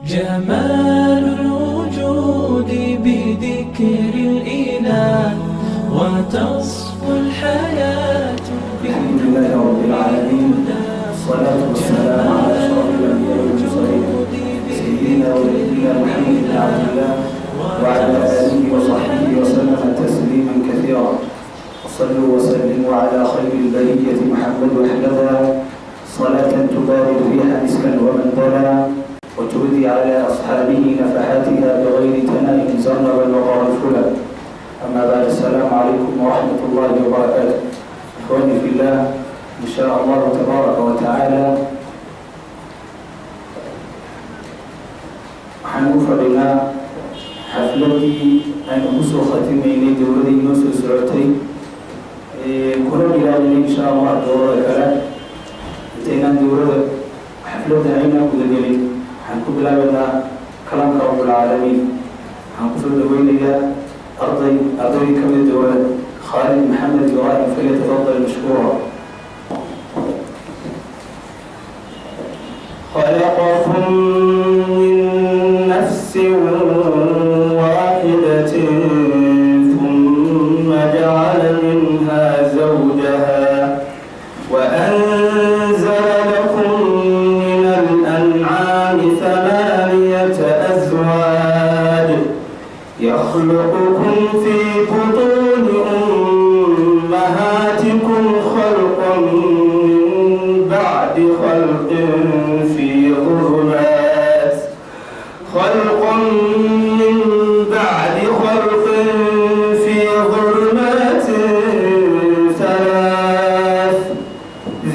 جمال الوجود بذكر الإله وتصفو الحياة الحمد لله رب العالمين، والصلاة والسلام على أشرف الأنبياء والمرسلين سيدنا ونبينا محمد بن عبد الله وعلى آله وصحبه وسلم تسليما كثيرا. وصلوا وسلموا على خير البرية محمد وحدها صلاة تبارك فيها مسكا ومندلا وتؤذي على أصحابه نفحاتها بغير تناء زرنبا وغرفلا. أما بعد، السلام عليكم ورحمة الله وبركاته. إخواني في الله، إن شاء الله تبارك وتعالى حنوفرنا حفلتي أن أمسو ختميني دوري نوسو سرعتي كل بلاد إن شاء الله دورة كلا تينا دورة حفلتها عينا كذلك حنكو بلادنا كلام رب العالمين. حنكو دوينيا أرضي كم دورة خالد محمد إبراهيم فليتفضل مشكورا. خلقكم من نفس واحدة ثم جعل منها زوجها وأنزل لكم من الأنعام 8 أزواج يخلقكم في بطون أمهاتكم خلقا من بعد خلق في ظلمات ثلاث.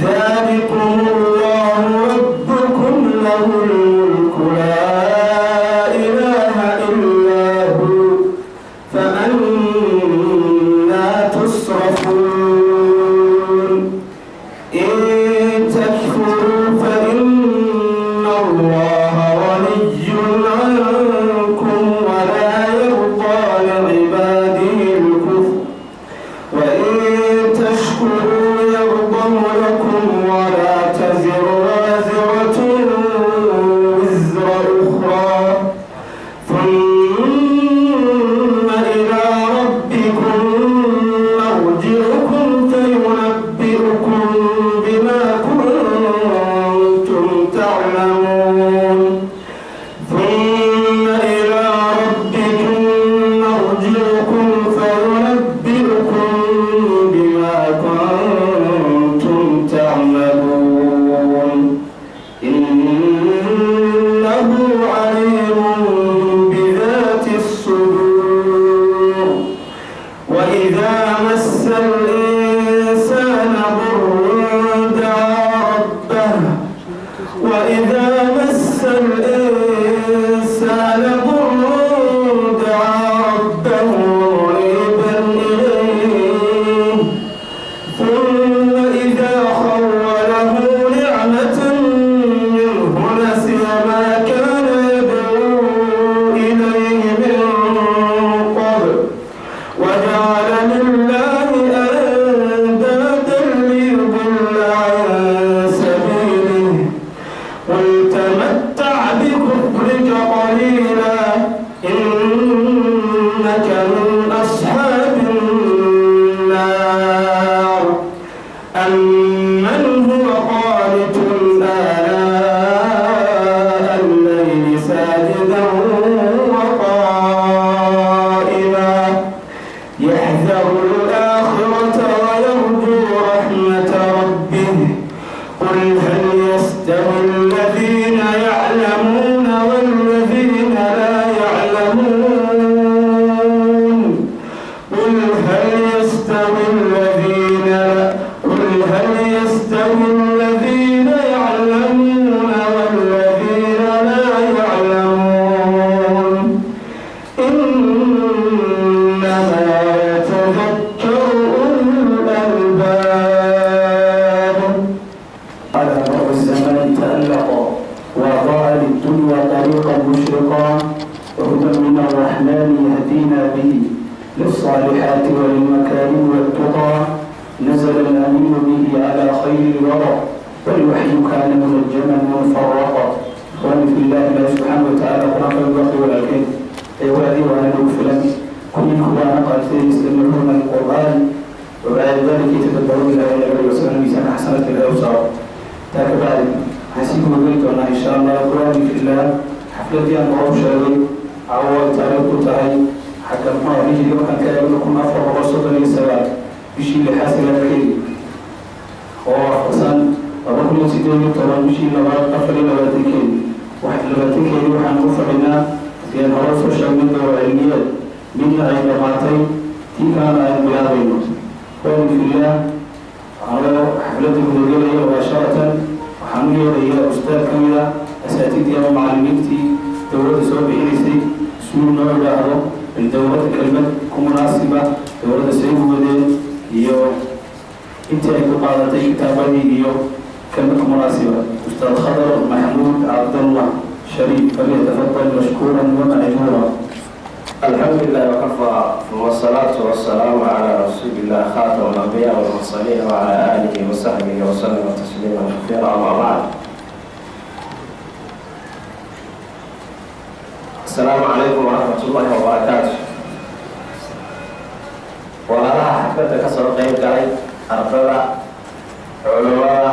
ذلكم الله ربكم له الملك لا إله إلا هو فأنى تصرفون. إن تكفروا فإن الله غني عنكم ولا يرضى لعباده الكفر وإن تشكروا يرضه لكم ولا تزر وازرة وزر أخرى ثم إلى ربكم مرجعكم فينبئكم بما كنتم تعلمون. ثم إلى ربكم مرجعكم فينبئكم بما كنتم تعملون. إنه عليم بذات الصدور. وإذا مس الإنسان ضر دعا ربه منيبا إليه ثم إذا خوله نعمة منه نسي ما كان يدعو إليه من قبل وجعل لله أندادا ليضل عن سبيله. قل تمتع بكفرك قليلا إنك من أصحاب النار. أمن هو قانت آناء الليل ساجدا وقائما يحذر الآخرة ويرجو رحمة ربه. قل هل يستوي الذين يعلمون والذين لا يعلمون؟ قل هل يستوي الذين يعلمون والذين لا يعلمون؟ إنما يتذكر أولو الألباب. على مر الزمان تألقا وأضاء للدنيا طريقا مشرقا وهدى من الرحمن يهدينا به للصالحات وللمكارم والتقى. نزل الأمين به على خير الورى والوحي كان منجما مفرقا. إخواني في الله سبحانه وتعالى xafladii aan hore u sheegay caawa taariikh ku tahay xagga maxaa hijriga waxaan ka eegno 1439 bishii lixaad sanadkeedii oo waafaqsan 2018 bishii labaad 24keedii waxaan ugu fadhinaa sideen hore soo sheegnay dowr cilmiyeed midna ay dhamaatay tii kalena aynu bilaabayno waalifillah anoo xafladda gudagelaya mubaasharatan waxaan u yeerayaa ustaad ka mid ah asaatiidii ama macallimiintii dowladda soo bixinaysay suul noo idhaahdo dowladda kelmad ku munaasiba dowladda say uwadeen iyo intii ay ku qaadatay kitaabadii iyo كلمة مناسبة أستاذ خضر محمود عبد الله شريف فليتفضل مشكورا ومأجورا. الحمد لله وكفى والصلاة والسلام على رسول الله خاتم الأنبياء والمرسلين وعلى آله وصحبه وسلم تسليما كثيرا أما بعد. السلام عليكم ورحمة الله وبركاته. ولا حفلة كسر قيم قاعد أرقى علماء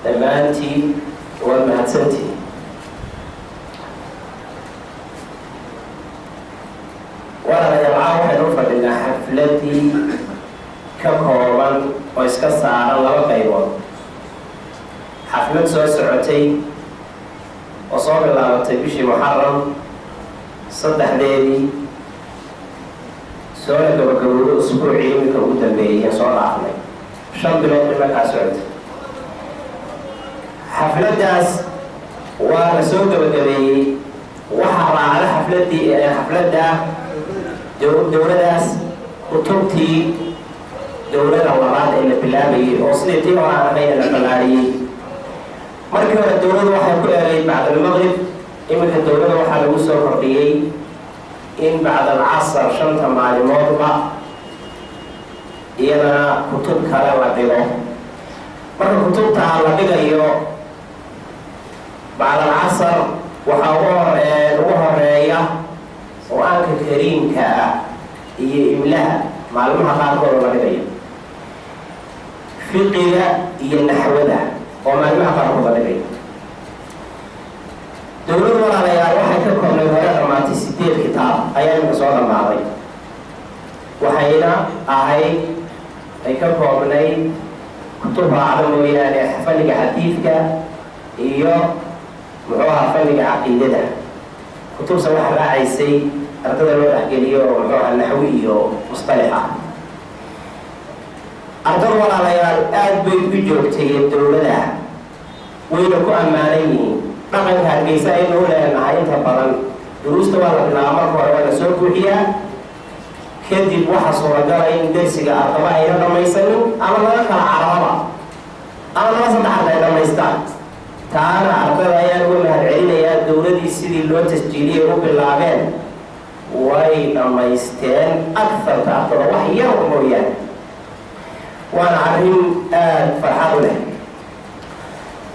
dhammaantii waa mahadsantii walaalayaal waxaynu u fadhinaa xafladii ka kooban oo iska saaran laba qaybood xaflad soo socotay oo soo bilaabatay bishii muxaram 3deedii soona gabagabowday usbuucii iminka ugu dambeeyay soo dhaafnay 5 bilood bay markaa socotay xafladaas waa la soo gabagabeeyey waxaa raacda xafladda dowladaas kutubtii dowladda labaad ee la bilaabayay oo sidii tii hore aan ahayn la ballaariyey markii hore dowladda waxay ku eegayd bacdalmaqrib iminka dowladda waxaa lagu soo kordhiyey in bacdalcasar 5 maalimoodba iyadana kutub kale la dhigo marka kutubtaa la dhigayo بعد العصر وحوار الوهرية وأنك كريم كا إملاء معلومة قارقة ومالبية فقه النحو ده ومعلومة قارقة ومالبية دولة ولا ليا واحد كم من هذا ما تسير كتاب أيام مسؤول الماضي وحينا أهي أي كم من كتب عالم يعني حفلة حديثك إياه muxuuha fanniga caqiidada kutubsa waxaa raacaysay ardada loo dhexgeliyo muxuuha naxwi iyo mustalaxa ardada walaalayaal aad bay u joogtay dowladda wayna ku ammaanan yihiin dhaqanka hargeysa aynu u leenahay inta badan duruusta waa la bilaaba marka hore waa la soo buuxiyaa kadib waxaa suuragala in dersiga ardaba ayna dhamaysanin ama laga kala carababa ama laba saddex ay dhamaystaan taana ardada ayaan uga mahadcelinayaa dowladii sidii loo tasjiiliyay u bilaabeen way dhammaysteen agarta ardada wax yar mooyaane waana arrin aad farxad u leh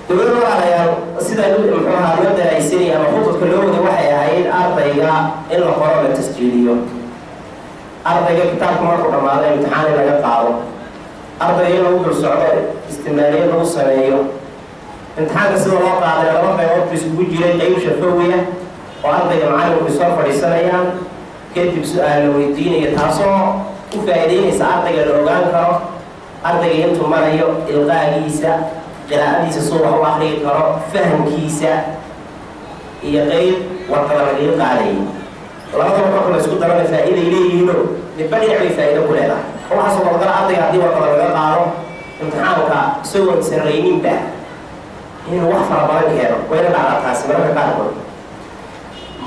dowladda walaalayaal sida muxuuha loo daraaysani ama khududka loo waday waxay ahayd ardayga in la qoro la tasjiiliyo ardayga kitaabka markuu dhammaado imtixaan in laga qaado ardayga in lagu dul socdo istimaaliyad lagu sameeyo imtixaanka sida loo qaaday laba qaybood isugu jiray qayb shafawiya oo ardayga macalinku soo fadhiisanayaan kadib su-aal la weydiinayo taasoo u faa'iideynaysa ardayga la ogaan karo ardayga intuu marayo ilqaagiisa qiraa'adiisa suu wax u akhriyi karo fahamkiisa iyo qayb warqada lagaga qaadayay labadaba marka la isku darana faa'iiday leeyihiino midba dhinac bay faa'iido ku leedahay waxaasoo labadana ardayga haddii warqada laga qaado imtixaanka isagoon sarrayninba inuu wax fara badan keeno wayna dhacdaa taasi mararka qaarkood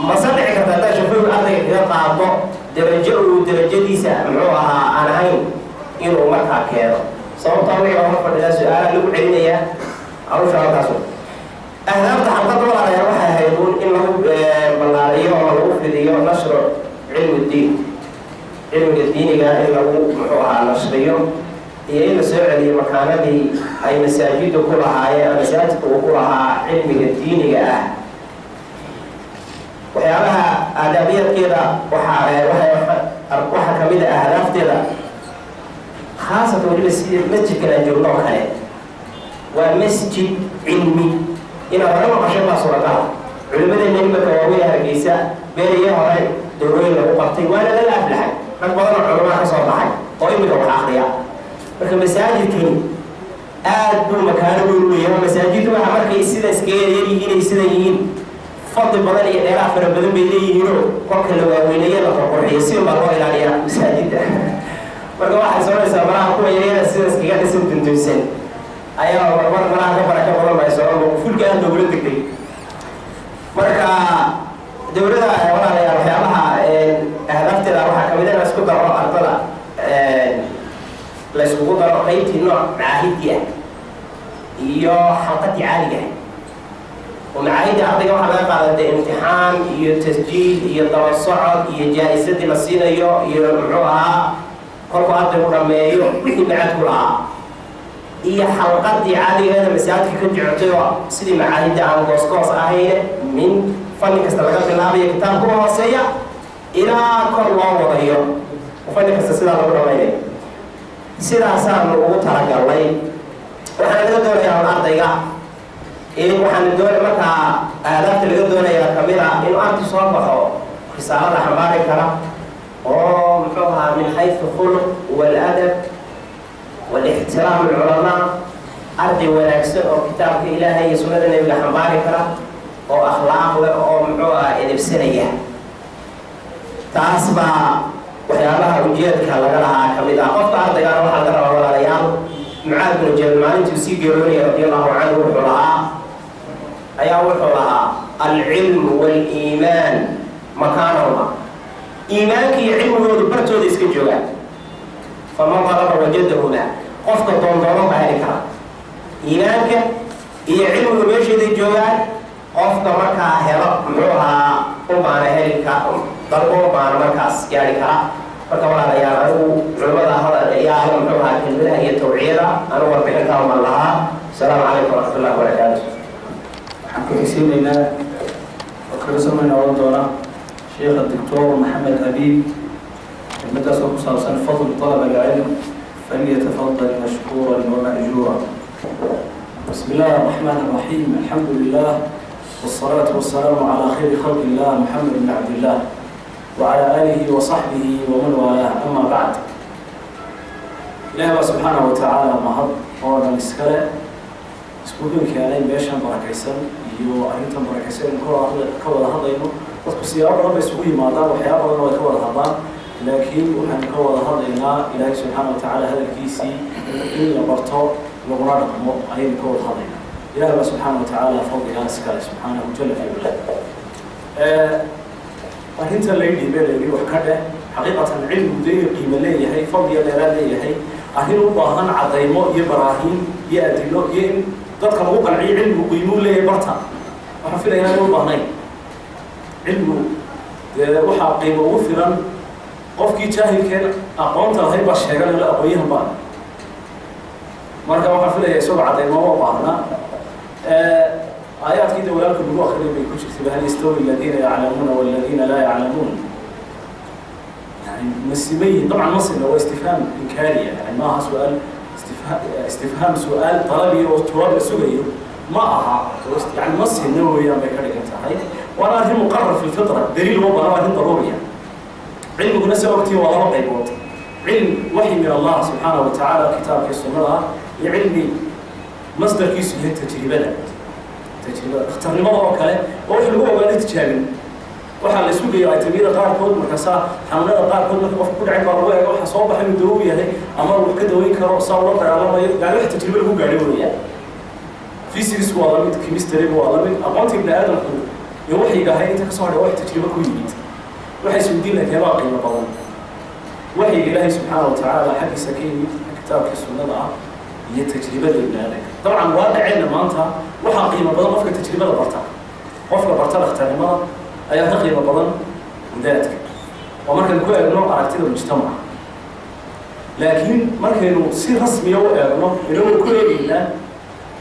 mase dhici karta haddaa shafawi ardayga kaga qaado darajo uu darajadiisa muxuu ahaa aan ahayn inuu markaa keeno sababtaa wixii looga fadhidaa su-aalaha lagu celinayaa hawsha halkaas ahdaafta xalqadda walaalayaal waxay ahayd in lagu ballaariyo ama lagu fidiyo nashru cilmi diin cilmiga diiniga in lagu muxuu ahaa nashriyo iyo in la soo celiyo makaanadii ay masaajidda ku lahaayeen masaajidka uu ku lahaa cilmiga diiniga ah waxyaabaha aadaabiyadkeeda waxaa ka mid ah ahdaafteeda khaasatan weliba sida masjidkan aan joogno oo kale waa masjid cilmi inaad hore maqashay baa suuragala culimada nimaka waaweyn hargeysa beeriye hore dowlooyin lagu qabtay waana laga aflaxay rag badan oo culamaa ka soo baxay oo imika wax akhriya marka masaajidkani aad buu makaano weyn u leeyahay masaajiddu waxa markay sida iskaga yaryihiin ay sida yihiin fadli badan iyo dheeraad fara badan bay leeyihiinoo kolka la waaweyneeye la qurxiyo si baa loo ilaaliyaa masaajidda marka waxay soconaysaa malaha kuwa yaryara sida iskaga dhisan dundunsan ayaa mar malaha ka baraka badan bay socon fulka aad logula degday marka dowladda walaalayaal waxyaabaha ahdaafteeda waxaa kamid ah isku daro ardada la iskugu daro qaybtii nooc macaahidii ah iyo xalqadii caaliga ah ومعاهد عرضك واحد بقى على الامتحان iyo تسجيل iyo daba socod iyo jaa'isadii la siinayo iyo muxuuha kolku ardaygu dhameeyo wixii macad ku lahaa iyo xalqadii caadigeeda masaajidka ka jecotay oo sidii macaahidda aan goos ahayn min fanni kasta laga bilaabayo kitaabka u hooseeya ilaa kor loo wadayo fanni kasta sidaa lagu dhameeyay sidaasaan ugu talagalnay waxaan laga doonayaa ardayga waxaan doonay markaa aadaabta laga doonayaa kamid ah inuu arday soo baxo risaalada xambaari kara oo muxuu ahaa min xaysu khuluq waladab walixtiraam alculamaa arday wanaagsan oo kitaabka ilaahay iyo sunnada nebiga xambaari kara oo akhlaaq leh oo muxuu ahaa edebsanaya taas baa waxyaabaha ujeedka laga lahaa kamid ah qofka ardaygaana waxaa laga rabaa walaalayaal mucaad binu jabal maalintuu sii geeroonaya radiallahu canhu wuxuu lahaa ayaa wuxuu lahaa alcilmu waliimaan makaanahuma iimaanka iyo cilmigoodu bartooda iska joogaan faman dalaba wajadahuma qofka doondooman baa heli kara iimaanka iyo cilmigu meesheeday joogaan qofka markaa helo muxuu ahaa ubaana heli kara dalba ubaana markaas gaari kara marka walaalayaal anigu culimada hadal yaa muxuu ahaa kelmadaha iyo tawciyada anigu warbixintaa uman lahaa asalaamu calaykum waraxmatullahi wabarakaatu waxaan ku xigsiinaynaa oo kaga samayn oran doona sheekh الدكتور محمد أبيب المدرسة oo ku saabsan فضل طلب العلم فليتفضل مشكورا ومأجورا. بسم الله الرحمن الرحيم الحمد لله والصلاة والسلام على خير خلق الله محمد بن عبد الله وعلى آله وصحبه ومن والاه أما بعد إلهي سبحانه وتعالى mahad oo dhan iskale isku keenay meeshan barakaysan iyo arrintan barakaysan ka wada hadlayno dadku siyaabo badan bay isugu yimaadaan waxyaabo badan way ka wada hadlaan laakiin waxaan ka wada hadlaynaa ilaahay subxaanahu watacaala hadalkiisii in la barto laguna dhaqmo ayaynu ka wada hadlaynaa ilaahay baa subxaanahu watacaala fadligaa iskale subxaanahu jalla fi ula arrinta la yidhi bee layidhi wax ka dheh xaqiiqatan cilmigu dee qiimo leeyahay fadliga dheeraad leeyahay arrin u baahan cadaymo iyo baraahiin iyo adilo iyo in dadka lagu qanciyo cilmigu qiimuu leeyahay barta waxaan filaya inaan u baahnayn cilmigu dee waxaa qiimo ugu filan qofkii jaahilkeen aqoonta lahayd baa sheegan la aqoonyahan baa marka waxaan filaya isagoo cadaymo u baahna آيات كده ولكن بلغة أخرين بيكون شكتب هل يستوي الذين يعلمون والذين لا يعلمون يعني مسيبين طبعا مصر هو استفهام إنكاري يعني ما سؤال استفهام سؤال طلبي وجواب سوري ما يعني مصر النووي ما يكرك انت هاي وانا هي مقرر في الفطرة دليل هو بلاغة ضرورية علم نسأ وقتي والله قيبوت علم وحي من الله سبحانه وتعالى كتاب في السنة يعلمي مصدر كيس هي التجربة تجربة اختار لماذا وكله وش اللي هو قاعد يتجاهل وحال السوق يا تمير قار كود مركزا حملنا قار كود مركز كل عين قاروا يا واحد صوب حلو دروبي هذي أمر وكده ويكره صار على ما يعني واحد تجربة اللي هو قاعد يقول يعني فيزيكس وعلامة كيمستري وعلامة أقانتي ابن آدم يوحي قاعد يتكسر واحد تجربة كويس وحي سودين لك يا باقي مطلوب وحي إلهي سبحانه وتعالى حق سكين كتاب السنة هي تجربة ابن آدم طبعا واقعنا ما أنت waxaa qiimo badan qofka tajribada barta qofka barta ikhtiyaarnimada ayaa ka qiimo badan wadaadka oo markaan ku eegno aragtida mujtamaca laakiin markaynu si rasmi ah u eegno inuu ku eegaynaa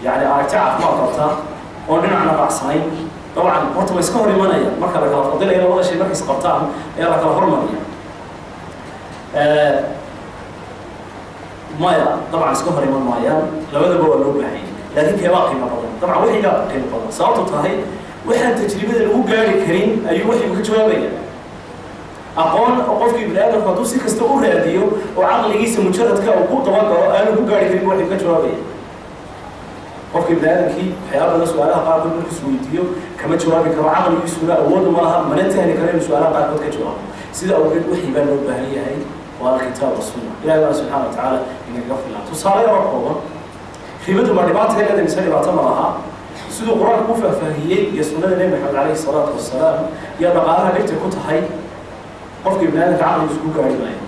yani aragti caafimaad qabta oo dhinacna raacsanayn dabcan horta way iska hor imanaya marka la kala fadilayo labada shay markay is qabtaan ayaa la kala hormariya maya dabcan iska hor iman maayaan labadaba waa loo baahayay لكن كيف قيمة طبعا وحي لا قيمة سواء تطهي waxaan tajribada lagu gaari karin ayuu waxyigu ka jawaabaya aqoon qofkii bini aadamku hadduu si kasta u raadiyo oo caqligiisa mujaradka uu ku dabagalo aanu ku gaari karin waxyigu ka jawaabaya qofkii bini aadamkii waxyaabada su-aalaha qaarkood markuu isweydiiyo kama jawaabi karo caqligiisuna awood ma laha mana tahni karo inuu su-aalaha qaarkood ka jawaabo sida awgeed wixii baa loo baahan yahay waa alkitaab wasunna ilahi baa subxaana wa tacaala inaga filan tusaale yaro kooban ribadu ma dhibaateeda mise dhibaato ma laha siduu qur-aanku u faahfaahiyey iyo sunnada nebi maxamed calayhi salaatu wasalaam iyo dhaqaalaha dhibta ku tahay qofkii bini aadamka caqligiisu ku gaari maayo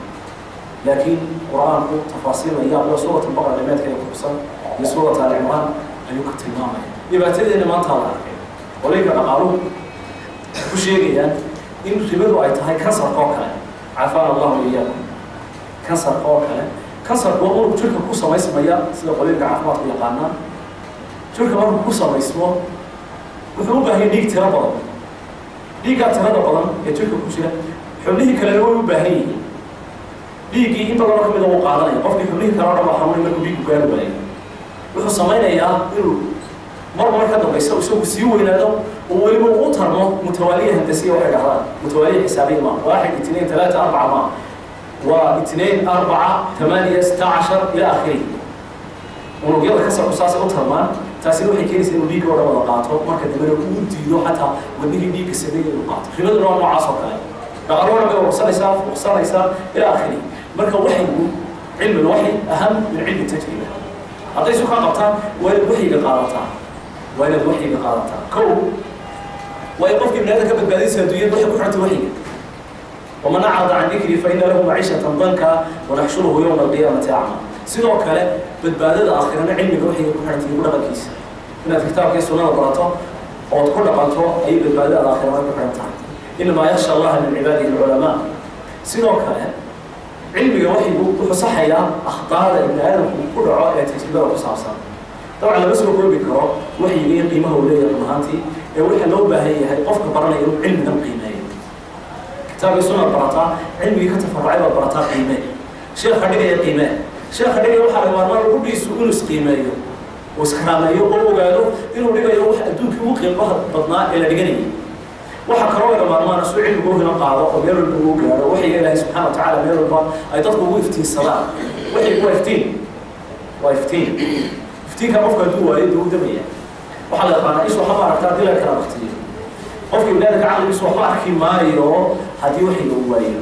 laakiin qur-aanku tafaasiil ayaa suurat albaqara dhimeedkeeda ku xusan iyo suurat al-cimraan ayuu ka tilmaamaya dhibaatadeena maanta la arkay qolayka dhaqaaluhu ku sheegayaan in ribadu ay tahay kansarka oo kale caafana allahu iyaakum kansarka oo kale kansarku waa unug jirka ku samaysmaya sida qolayka caafimaadku yaqaanaa jirka markuu ku samaysmo wuxuu u baahan dhiig tiro badan dhiiggaa tirada badan ee jirka ku jira xubnihii kalena way u baahan yihiin dhiiggii in badanoo kamida uu qaadanaya qofkii xubnihii kale o dhan baa xanuunay markuu dhiigku gaari waayo wuxuu samaynayaa inuu marba marka dambaysa isagu sii weynaado oo weliba u tarmo mutawaaliya handasiya waxay dhahdaan mutawaaliya xisaabiya ma waaxid itnain talaata arbaca ma waa itnain arbaca tamaaniya sita cashar ila akhiri unugyada kasarku saasay u tarmaan taasina waxay keenaysaa inuu dhiigga o dhan wada qaato marka dambena uu diido xataa wadnihii dhiigga sameeyay inuu qaato ribaduna waa noocaas oo kale dhaqaalona bay waqsanaysaa ila akhiri marka waxyigu cilmi lwaxyi aham min cilmi tajriba hadday isu kaa qabtaan waa inaad waxyiga qaadataa kow waa in qofkii bini aadam ka badbaadaysa adduunyada waxay ku xirtay waxyiga waman acrada can dikrii fa ina lahu maciishatan danka wanaxshuruhu yowma alqiyaamati acma sidoo kale badbaadada aakhirana cilmiga waxyiga ku xirtay ugu dhaqankiisa inaad kitaabka iyo sunnada barato ood ku dhaqanto ayay badbaadada aakhirana ku xiran tahay inamaa yakhsha allaha min cibaadihi alculamaa sidoo kale cilmiga waxyigu wuxuu saxayaa akhtaada ibni aadamku ku dhaco ee tajribada ku saabsan dabcan lama soo koobi karo waxyiga iyo qiimaha uu leeyahay run ahaantii ee waxaa loo baahan yahay qofka baranaya inuu cilmigan qiimeeyo kitaabkii sunnad barataa cilmigii ka tafarrucay baad barataa qiimee sheekha dhigaya qiimee sheekha dhigaya waxaa laga maarmaan gudhiisu inuu isqiimeeyo uu iskaraameeyo oo ogaado inuu dhigayo wax adduunkii ugu qiimaha badnaa ee la dhiganayay waxaa kaloo laga maarmaana suu cilmigu u hina qaado oo meel walba ugu gaaro waxyiga ilaahay subxana wa tacaala meel walba ay dadku ugu iftiinsadaan waxyigu waa iftiinka qofka hadduu waayo duu damaya waxaa la yaqaanaa is waxba aragtaa haddii la kala baktiyo qofka ibnaadamka caqligiisu waxba arki maayo haddii waxyiga uu waayo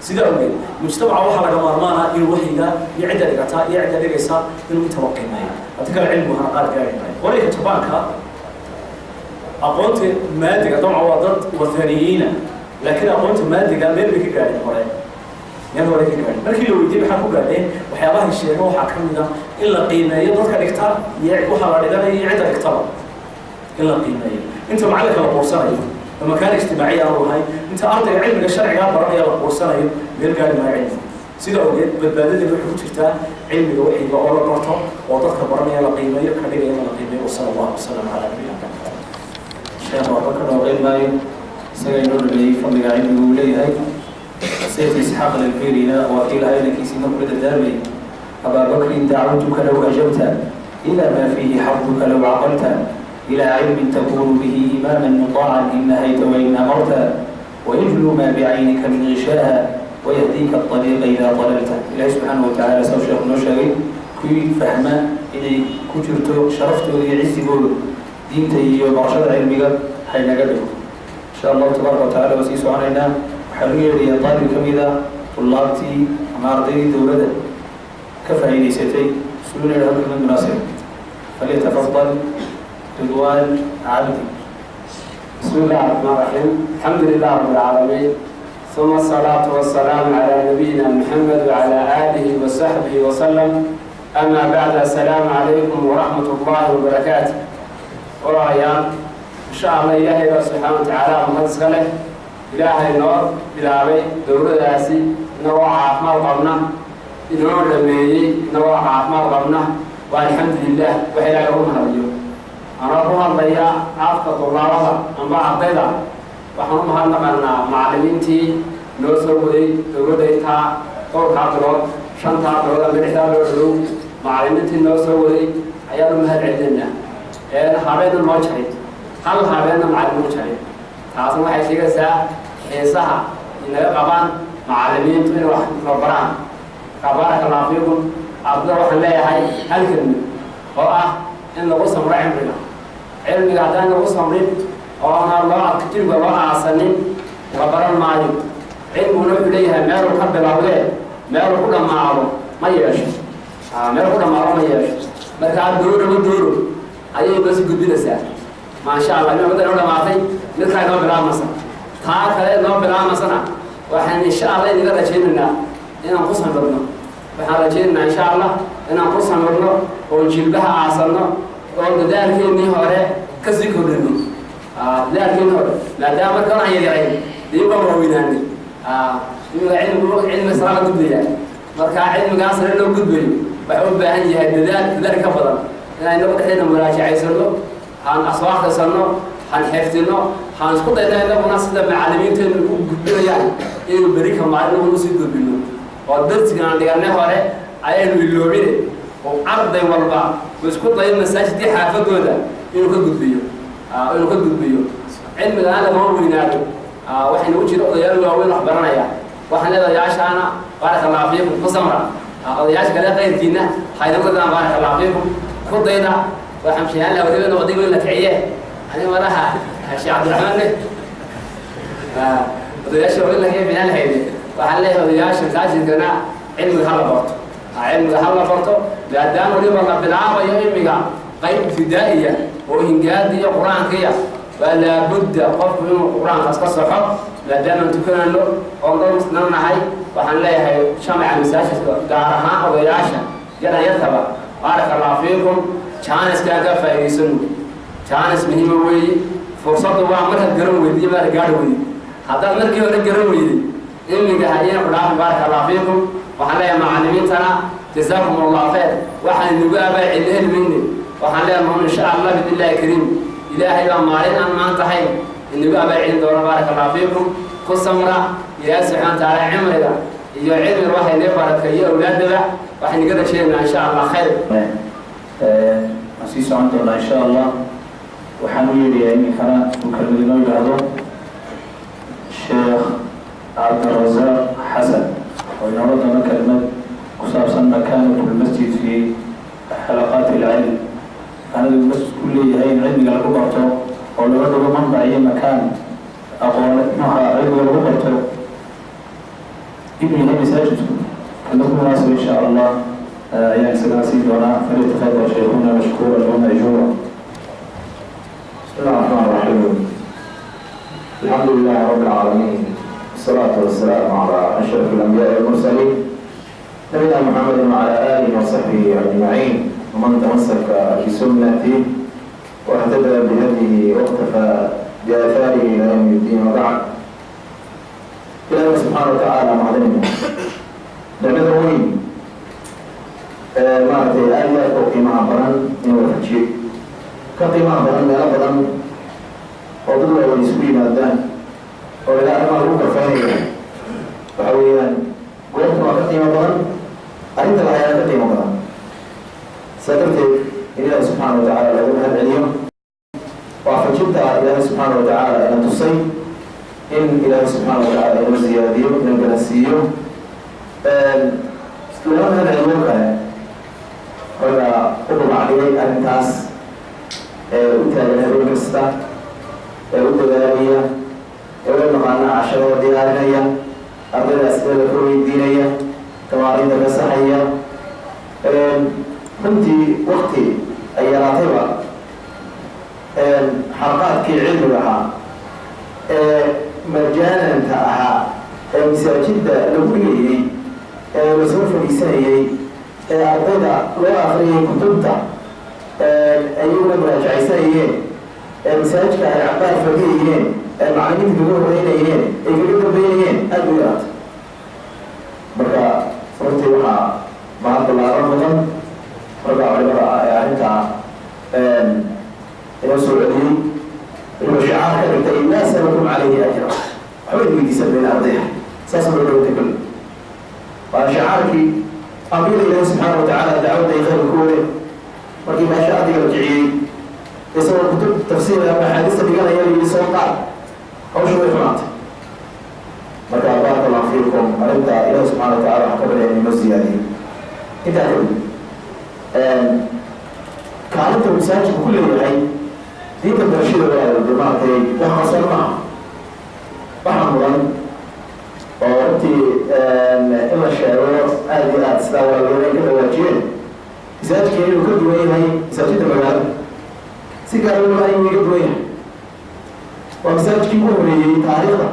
sidaa awgeed mujtamaca waxaa laga maarmaana inuu waxyiga iyo cidda dhigataa iyo cidda dhigaysa inuu intaba qiimeeyo haddii kale cilmigu hana qaad gaari maayo qolayka jabaanka aqoonta maadiga dabcan waa dad wathaniyiina laakiin aqoonta maadiga meel bay ka gaadheen hore ka gaadheen markii la weydiiyey maxaa ku gaadheen waxyaabahay sheega waxaa ka mid ah in la qiimeeyo dadka dhigta iyo waxaa la dhiganayo iyo cidda dhigtaba in la qiimeeyo inta macallinka la quursanayo makaan ijtimaaciya aanu lahay inta ardayga cilmiga sharcigaa baranaya la quursanayo meel gaari maayo cilmiga sida awgeed badbaadadeeda waxay ku jirtaa cilmiga waxyiga oo la barto oo dadka baranaya la qiimeeyo ka dhigayana la qiimeeyo wasala allahu wasalam calaa nabiyina sheekh waxba ka nooqeyn maayo isaga inoo dhameeyey fadliga cilmigu uu leeyahay sayf isxaaq alfiirina waa kii lahaa inankiisiina kula dardaarmayay abaa bakrin dacwatuka low ajabta ila maa fiihi xabduka low caqalta ilaa cilmin takunu bihi imaaman mutaacan in nahayta wain amarta wayajlu maa bicaynika min gishaaha wayahdiika ariiqa idaa dalalta ilahi subxaana wa tacala saw sheekhu noo sheegay kuwii fahma inay ku jirto sharaftooda iyo cisigooda diinta iyo barashada cilmiga haynaga dhigo insha allahu tabaaraka wa tacala waa sii soconaynaa waxaa lagu yeedhayaa daalib ka mid a tullaabtii ama ardaydii dowladda ka faa'iidaysatay suuna yidhaha kelmad munaasib falyatafadal ridwaan cabdi بسم الله الرحمن الرحيم الحمد لله رب العالمين ثم الصلاة والسلام على نبينا محمد وعلى آله وصحبه وسلم أما بعد السلام عليكم ورحمة الله وبركاته ورايان إن شاء الله إلهي سبحانه وتعالى مهدس له إلهي نور بلاوي دورة داسي نوع عافمال قبنا نوع لميي نوع عافمال قبنا والحمد لله وحيلا يوم هرجو أنا أقول ليا عافك طلابة أما عقيدة وحنم هالنقلنا معلمينتي نوصل دورة ديتا طور كاتلوت شن كاتلوت مريحة لورو معلمينتي نوصل عيال مهد عندنا أنا حبيت المجهد hal habeenna macallimiin jiray taasna waxay sheegaysaa xiisaha inaga qabaan macallimiintu inay wax baraan baarakallahu fiikum ardada waxaan leeyahay hal kelmid oo ah in lagu samro cilmiga haddaan lagu samrin oona loo jilba loo aasanin la baran maayo cilmiguna wuxuu leeyahay meeluu ka bilowdee meeluu ku dhammaado ma yeesho meel ku dhammaado ma yeesho markaa dooro ayay noo sii gudbinaysaa maasha allah ina wadda noo dhamaatay mid kale noo bilaabmaysa taa kale noo bilaabmaysana waxaan insha allah inaga rajaynaynaa inaan ku samirno waxaan rajaynaynaa insha allah inaan ku samirno oo jilbaha aasanno oo dadaalkeennii hore kasii kordhino dadaalkeennii hore maadaama marka aan yaryarayn dib baan waaweynaanay cilmi sara la gudbaya markaa cilmigaas sare loo gudbayo waxay u baahan yahay dadaal ka badan inaan inagu dhexdeena muraajacaysano haan soo akhrisano haan xifdino haan isku dayna inaguna sida macallimiinteenu u gudbinayaan inuu beri ka maalin nagu sii gudbino oo darsigan aan dhiganay hore ayaynu iloobine oo arday walba uu isku dayo masaajidkii xaafadooda inuu ka gudbiyo cilmiga aan lagama weynaado waxaynu u jira odayaal waaweyn wax baranaya waxaan leedahay odayaashaana baarakallahu fiikum ku samra odayaasha kale qayrkiina hayna wadaan baarakallahu fiikum ku dayda waxaan sheegan lahaa wadada odayga in la kiciye aniga madaxa sheekh cabdiraxmaan ne odayaasha waa in la kiciye biyaan lahayde waxaan leeyahay odayaasha masaajidkana cilmiga hala barto maadaama waliba la bilaabayo cilmiga qayb ibtidaa'iya oo hingaada iyo qur-aankiya waa laabudda qofku inuu qur-aankaas ka soxo maadaama tukanano oo dad musliman nahay waxaan leeyahay jamaca masaajidka gaar ahaan odayaasha yartaba baarakallahu fiikum jaaniskaan ka faa'iidaysano jaanis muhiima weeye fursaddu waa markaad garan weydi iyo markaad gaadhi weydi haddaad markii hore garan weyday cilmiga hayina ku dhaafin baarakallahu fiikum waxaan leeyahay macallimiintana jazaakum allahu khayr waxaan inagu aabaa cilmi heli mayne waxaan leeyahay insha allah bidillahi kariim ilaahay baa maalin aan maanta ahayn inagu abaacin doono baarakallahu fiikum ku samra ilaahay subxaana watacaala cimriga iyo cilmiga waxay inay barakeeyo awlaadaba waxay naga rajaynaynaa insha allah khayr aan sii socon doonaa insha allah waxaan u yeedhayaa iminkana uu kelmad inoo yidhaahdo sheekh cabdirasaaq xasan oo inoola doono kelmad ku saabsan makaanatu lmasjid fi xalaqaati ilcilm anigu masjidku leeyahay in cilmiga lagu barto oo laga dhigo manbac iyo makaan aqoon cilmiga lagu barto inuu yahay masaajidku kana ku munaasib insha allah ayaan isagana siin doonaa falyatafadal shaykhuna mashkuura wa majuura. بسم الله الرحمن الرحيم الحمد لله رب العالمين والصلاة والسلام على أشرف الأنبياء والمرسلين نبينا محمد وعلى آله وصحبه أجمعين ومن تمسك بسنته واهتدى بهديه واقتفى بآثاره إلى يوم الدين وبعد إلهي سبحانه وتعالى معلمنا نعمة وين maaragtay aad iyo aad u qiimaha badan inuu wafajiyo ka qiimaha badan meelo badan oo dad wada isugu yimaadaan oo ilaa arrimaha lagu karfaynayo waxa weeyaan goobta waa ka qiimo badan arrinta lahayaana ka qiimo badan saa darteed in ilaahi subxaana watacaala lagu mahad celiyo waafajinta ilaahi subxaana watacaala ina tusay in ilaahi subxaana watacaala inuu ziyaadiyo inuu galansiiyo lama mahad celiyo kale kolka u dhumacdhigay arrintaas u taagan habeen kasta u dadaalaya u naqaana casharada diyaarinaya ardayda as'ilada ka weydiinaya tamaariinta ka saxaya runtii wakti ay yaraatayba xalaqaadkii cilmiga ahaa majaananta ahaa masaajidda lagu dhigayey lasoo fadhiisanayey ardayda loo akriyay kutubta ayaguna muraajacaysanayeen masaajidka ay cabaar fadhiyayeen macallimiinta kaga horeynayeen ay kaga dambeynayeen aada u yaraatay marka runtii waxaa mahad ballaaran badan marka culimada ah ee arrintaa inoo soo celiyey inuu shicaar ka dhigtay laa salakum calayhi ajra waxba weydiisan bayna ardayha saas loo dhowta kul waa shicaarkii ambiyada ilaahi subxaana watacaala dacwadda ay khayr ku wade markii meesha adiga la kiciyey isagoo kutub tafsiir ama axaadiista dhiganaya layidhi soo qaad hawsha way xumaatay marka baaraka allahu fiikum arrinta ilaahi subxaana wa tacala waxaa ka baryaya inoo siyaadiyo intaa kadib kaalinta masaajidku ku leeyahay diinta barashada waa maaragtay wax qarsoon maaha waxaa mudan oo runtii in la sheego aada iyo aada sidaa waageeda ka dhawaajiyeen masaajidka inuu ka duwan yahay masaajidda magaalada si gaara ayuu iga duwan yahay waa masaajidkii ugu horeeyey taariikhda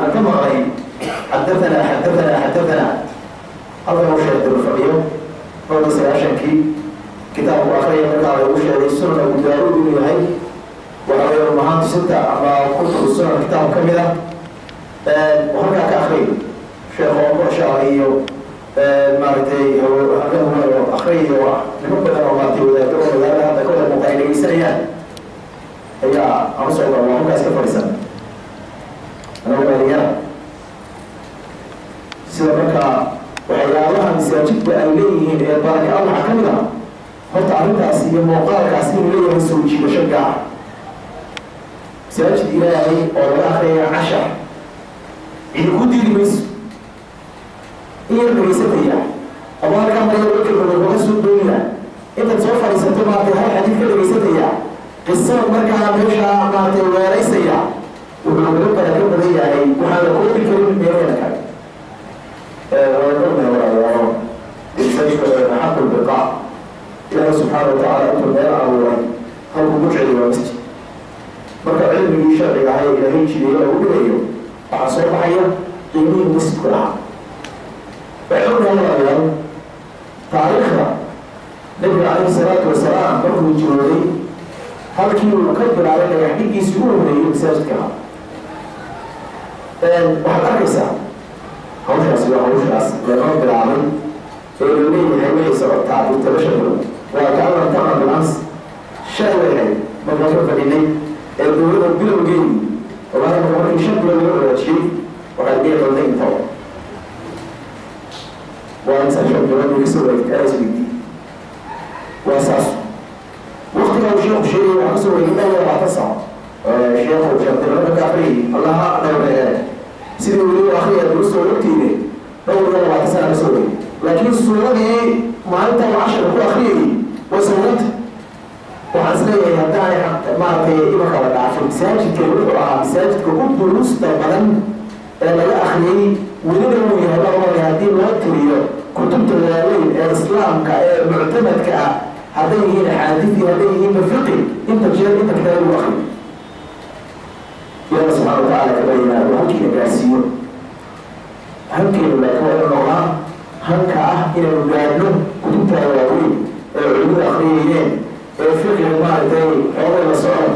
aan ka maqlay xadathana halkan u sheegtay fadhiyo dhowr iyo sagaashankii kitaabku akriyay markaa lagu sheegay sunan abu daauud inuu yahay waxa weeye mahaantu sita ama kutubu sunan kitaab ka mid ah halkaa ka akriyay sheekho qoshaa iyo maaragtay akriyay oo nimo badan oo maartay wadaado oo magaalada hadda ka wada muuqa ay dhegeysanayaan ayaa ama soo gala waa halkaas ka fadhiisan anagu dhalinyara sida markaa waxyaabaha masaajidka ay leeyihiin ee baraka allah ka mid ah horta arrintaas iyo muuqaalkaas inuu leeyahay soo jiidasho gaar masaajid ilaahay oo laga akriyaya cashar cidi ku diidi mayso in yar dhageysataya ama halkaa maraya wakilkooda laga soo doonaya intaad soo fadhiisato maartay hal xadiid ka dhageysataya qisada markaa meesha maartay weeraysaya wuxuu laga baraka badan yahay waxaa la koobi karin meelada kale ويقولنا ولا يستشفى حق البقاء الله سبحانه وتعالى أنتم لا أولا هل هو مجعل ومسجد مركب علم يشرع عليه إلى هيك شيء يقول له وعصر معي قيمين مسجد كلها فعلمنا ولا تاريخنا النبي عليه الصلاة والسلام برضو الجنودي هل كيلو مكبر علينا يحكي يسيقون من المساجد كلها وحد أكسا hawshaas waa hawshaas lama bilaabin ee la leeyahay waxay socotaa intabashadooda waa ka amar taqan bilcams shay waxay markaan ka fadhinay ee dowladda bilowgeedii ogaada markii shan bilo laga wadaajiyey waxay dhici doonta intaba waa inta shan bilood kasoo wareegtay asbd waa saas waqtigaa uu sheekhu sheegay waxaa kasoo wareegay dhowr iyo labaatan saac sheekhu sheekhdilada ka akriyay allaha dhowreere sidii weliba akriya durusta ogtiine dhowr iyo labaatan sana kasoo wareegay laakiin suuradii maalinta uu casharka ku akriyayay way sawiranta waxaan is leeyahay haddaanay maaragtay imanka la dhaafin masaajidka wuxuu ahaa masaajidka u duruusta badan ee laga akriyay welina uu yahay laa haddii loo tiriyo kutubta waaweyn ee islaamka ee muctamadka ah hadday yihiin axaadiisi hadday yihiin mafiqi inta jeer inta kitaab lagu akriyo ilaaha subxaana watacaala ka bayyinaa uu halkiina gaarsiiyo halkeenu laakiin waa inu noqdaa halka ah inaynu gaadhno kutubtaa waaweyn ee culimadu akriyayeen ee fiqiga maaragtay xoogay la socdo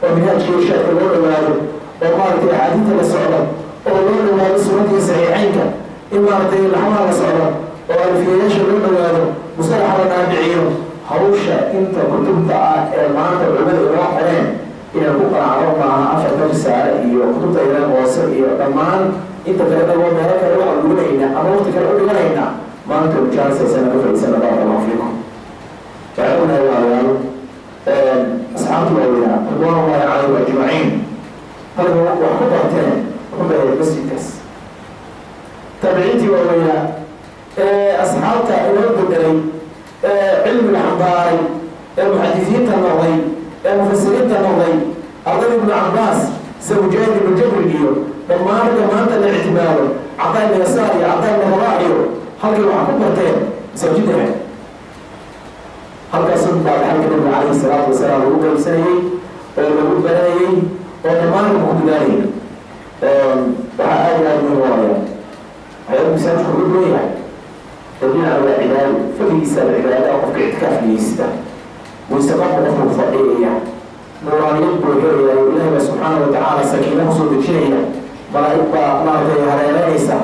oo minhaajka irshaadka loo dhawaado oo maaragtay axaadiidta la socdo oo loo dhawaado sunadii saxiixeynka in maaragtay laxmaha la socdo oo alfiyayaasha loo dhawaado mustalaxa la dhaadhiciyo hawsha inta kutubta ah ee maanta culimada inoo qoreen inaan ku qanacdo maaha afarta risaale iyo kutubta yaran hoose iyo dhammaan inta kale dhagoo meelo kale waxaan dhuganayna ama waqti kale u dhiganayna maanta ujaansaysana ka fadhiisana barakallahu fiikum waxaan unahay walaalayaal asxaabtu waaweynaa ridwaan ullahi calayhim ajmaciin halka wax ku barteen wuxuu dhahay masjidkaas taabiciintii waaweynaa asxaabta inoo bedelay cilmiga xambaaray muxadisiinta noqday mufasiriinta noqday ardayda ibnu cabbaas sida mujaahid ibnu jabri iyo dhammaan ragga maanta la ictimaado cadaa ibnu yasaar iyo cadaa ibnu rabaax iyo halkii waxaa ku barteen masaajidda halkaas baa xalka nabiga calayhi salaatu wasalaam lagu qaybsanayey oo lagu baranayey oo dhammaan lagu dadaalayay waxaa aad iyo aad muhiim waaya waxyaaba masaajidku ugu doon yahay dhinaca waa cibaado fadligiisa la cibaada qofka ictikaaf geysta wayseqabka qofku fadhiyaya nuuraaniyad buu helayaa ilaahi baa subxaana watacaala sakiina kusoo dejinaya malaa'ig baa maaragtay hareereynaysa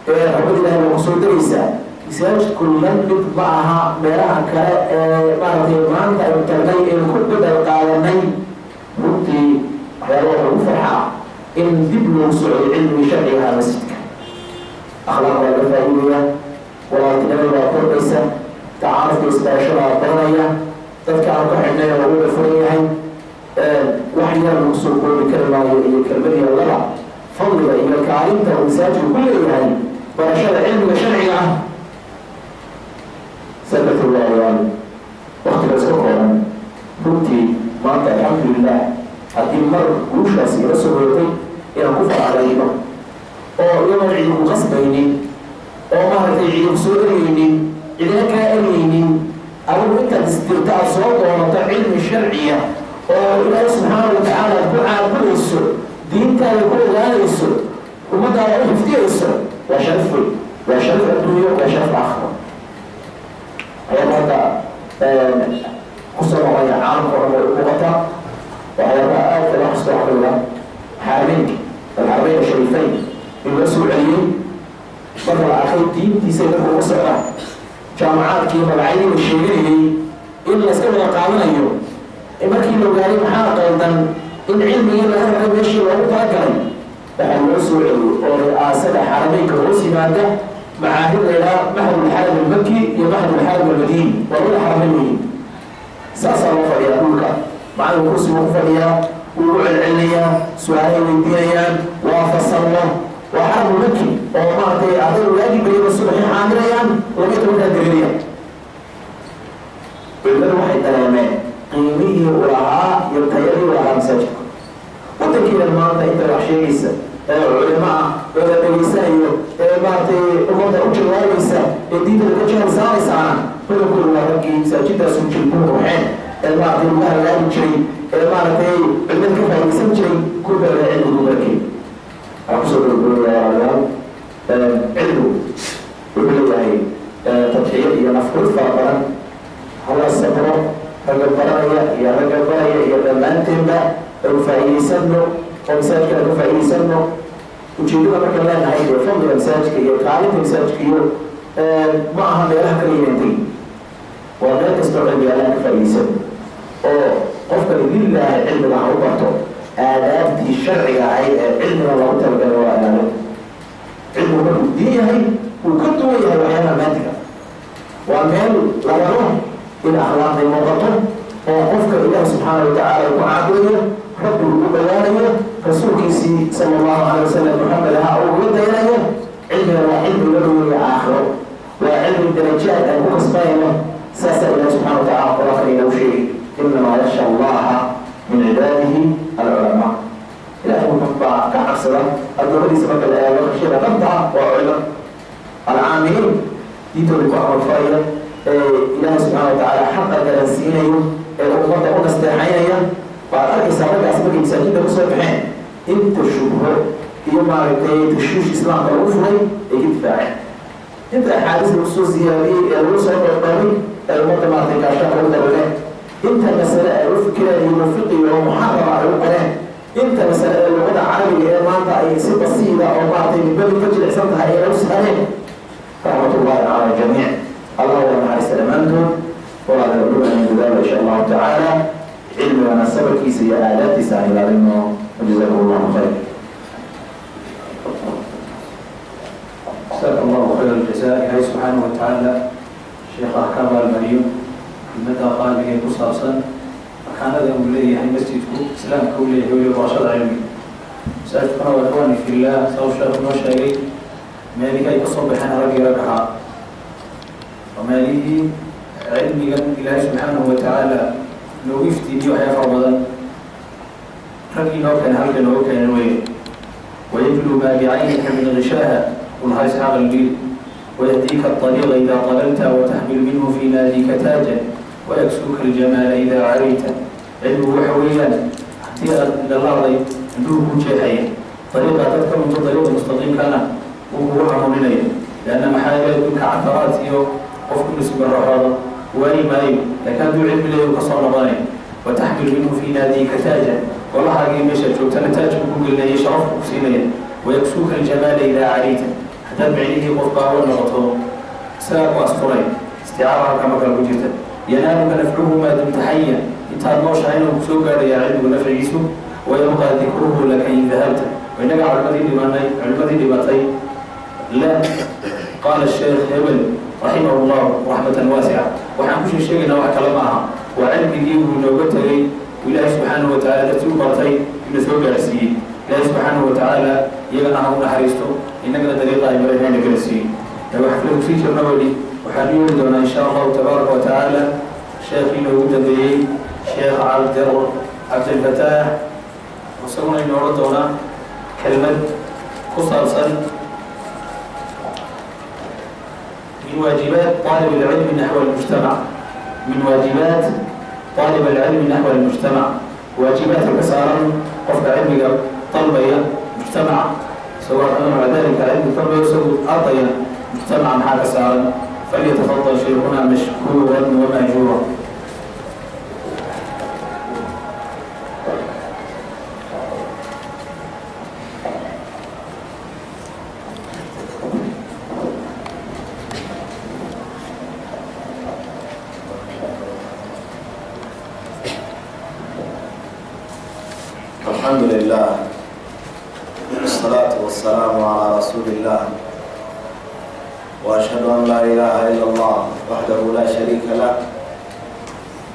raxmad ilaahi baa kusoo degaysa masaajidku la mid ma aha meelaha kale ee maaragtay maanta aynu tagnay aynu ku bedel qaadanay runtii waxyaaba waxa ugu farxaa in dib loogu socdo cilmigii sharciga ahaa masjidka akhlaaq baa laga faa'iidaya walaaltinimada baa kordhaysa tacaarufka isbarashada baa badanaya dadka aan ka xidhnay oo wada furan yahay وحيا المقصود بكلمة كلمة الله فضل إلى كعلمت ومساجد كل يعني ورشاد علم شرعي سبت الله يعني وقت رسوله runtii maanta alxamdulilah haddii mar guushaas ila sogootay inaan ku faracdayno oo iyadoon cidi ku qasbaynin oo maaragtay cidi ku soo ereynin cidina kaa ereynin adigu intaad istirta aad soo doonato cilmi sharciya oo ilaahi subxaana wa tacaala aad ku caabudayso diintaada ku ogaanayso ummadaada u hiftiyayso waa sharaf wey waa sharaf adduunyo waa sharaf aakhiro ayaan hadda kusoo noqonaya caalamka oo dhan way uqata waxyaabaha aadka loo xasuusto waxaa kamid ah xaameyn alxaameyn ashariifeyn in loo soo celiyey marka la arkay diintiisa dadka uga socda jaamacaadkii magacyadii la sheeganayay in layska wada qaadanayo in markii la ogaaday maxaa qaldan in cilmigii laga rabay meeshii loogu talagalay waxaa loo soo celiyey oo ri'aasada xarameynka hoos yimaada macaahid la yidhaha maxadulxaram almaki iyo maxadulxaram almadiini waa wada xarameyn weyn saasaa loo fadhiyaa dhulka macalin kursi buu ku fadhiyaa wuu u celcelinayaa su-aalahay weydiinayaan waa fasallo waa xaramu maki oo maaragtay aday waajibbayada subaxii xaamirayaan laba iyo tobankaa deganayaan culimadu waxay dareemeen qiimihii u lahaa iyo tayadii u lahaa masaajidka wadankiinan maanta inta wax sheegaysa ee culimo ah ee la dhegaysanayo ee maaragtay ummadda u jawaabaysa ee diinta laga jahal saaraysaana badankoodu waa raggii masaajidaasu jilbuhu ruxeen ee maaragtay lagu halaagi jiray ee maaragtay culimada ka faaidaysan jiray kurbaa cilmigu markay waxaa kusoo gabagabaya cilmigu wuxuu leeyahay tadxiyad iyo nafqud fara badan hala sabro ragga baranaya iyo ragga baraya iyo dhammaanteenba aynu faa'iidaysano oo masaajidkana ka faa'iidaysano ujeedada markaan leenahay ee fadliga masaajidka iyo kaalinta masaajidka iyo ma aha meelaha kala yimaantay waa meel kastoo cilmiga alaan ka faa'iidaysan oo qofkani lilaahi cilmiga ha u barto aadaabtii sharciga ahayd ee cilmiga loogu talagala waa ilaalo cilmigu markuu diin yahay wuu ka duwan yahay waxyaabaha maantiga waa meel la rabo in akhlaaqday muuqato oo qofka ilaahi subxaana wa tacaala ku caabudayo rabbi ugu dhawaanayo rasuulkiisii sala allahu calay wasalam maxamed ahaa oo uga dayanayo cilmiga waa cilmi la dhaweeya aakhiro waa cilmi darajaad aan ku kasbanayno saasaa ilaahi subxana wa tacala qur-aanka inoogu sheegay inamaa yaksha allaha min cibaadihi alculamaa ilaahi wuxuu baa ka cabsada addoomadiisa marka la eego khashyada dhabta ah waa culimo alcaamiliin diintooda ku amalfalaya ilaahi subxaana wa tacaala xaqa garansiinayo ee ummadda u nasteexaynaya waad arkaysaa raggaas markay masaajidda kusoo baxeen inta shubho iyo maaragtay tashwiish islaamka lagu furay ay ka difaaceen inta axaadiis lagu soo siyaadiyey ee lagu soo dhoodhoomay ee ummadda maaragtay gaashaanka ugu dabaleen inta masale ay u fikireen iyo mufiqiga oo muxarama ay u qoreen inta masale ee luqada carabiga ee maanta ay si basiida oo maaragtay midbadi ka jilicsan tahay ee lagu saareen raxmatullahi cala aljamiic allah wada naxariista dhammaantood walaada udhugaan dadaala insha allahu tacaala cilmigana sabarkiisa iyo aadaabtiisa aan ilaalino wajazakum allahu khayr جزاك الله خير الجزاء إلهي سبحانه وتعالى شيخ أحكام المريم المدى قال به قصاصا كان هذا أوليه هي مسجدكم إسلام كوليه ولي رشاد علمي سأجدكم وإخواني في الله سوف شاكم وشاكي مالك أي تصبح أنا ربي ربحا وماليه علمي إلهي سبحانه وتعالى لو يفتي لي وحيا فرمضان ربي لو كان هلك لو كان وين ويبلو ما بعينك من غشاها قلها إسحاق الليل ويهديك الطريق إذا طللت وتحمل منه في ناديك تاجا ويكسوك الجمال إذا عريت علمه حويا حتى إلى الأرض عنده جاهية طريقة تذكر من طريق المستقيم كان وهو حرم إليه لأن محاجتك عثرات وفق نسب الرحاضة وأي مايو لكان ذو علم إليه وقصر رضاني وتحمل منه في ناديك تاجا والله حقيقي مشهد شوكتنا تاج بقول لي شرف أكسينيا ويكسوك الجمال إذا عريت تبعيه قرطا ونغطه ساق وأسطرين استعارها كما قال وجهته ينالك نفعه ما دمت حيا انتهى النوش عينه بسوكا ليعلم نفع يسوع ويبقى ذكره لك إن ذهبت وإنك على المدين لبطي لا قال الشيخ هبل رحمه الله رحمة واسعة وحنكوش الشيخ نوع كلامها وعلمه ونوبته ilaahay subxaanahu watacaala dartii u bartay ina soo gaarsiiyey ilaahay subxaanahu watacaala iyagana ha u naxariisto innagana dariiqa ay mareen hayna kala siiyey xafladu sii jirna weli waxaan yeeli doonaa insha allahu tabaaraka watacaala sheekhii noogu dambeeyey sheekh cabdilfataax isaguna inoo odhan doonaa kelmad ku saabsan من واجبات طالب العلم نحو المجتمع من واجبات طالب العلم نحو المجتمع واجبات كسارا قف علمك طلبية مجتمع سواء كان مع ذلك علم طلبية سوى أعطيا مجتمعا حال كسارا فليتفضل شيخنا مشكورا ومأجورا. الحمد لله والصلاة والسلام على رسول الله وأشهد أن لا إله إلا الله وحده لا شريك له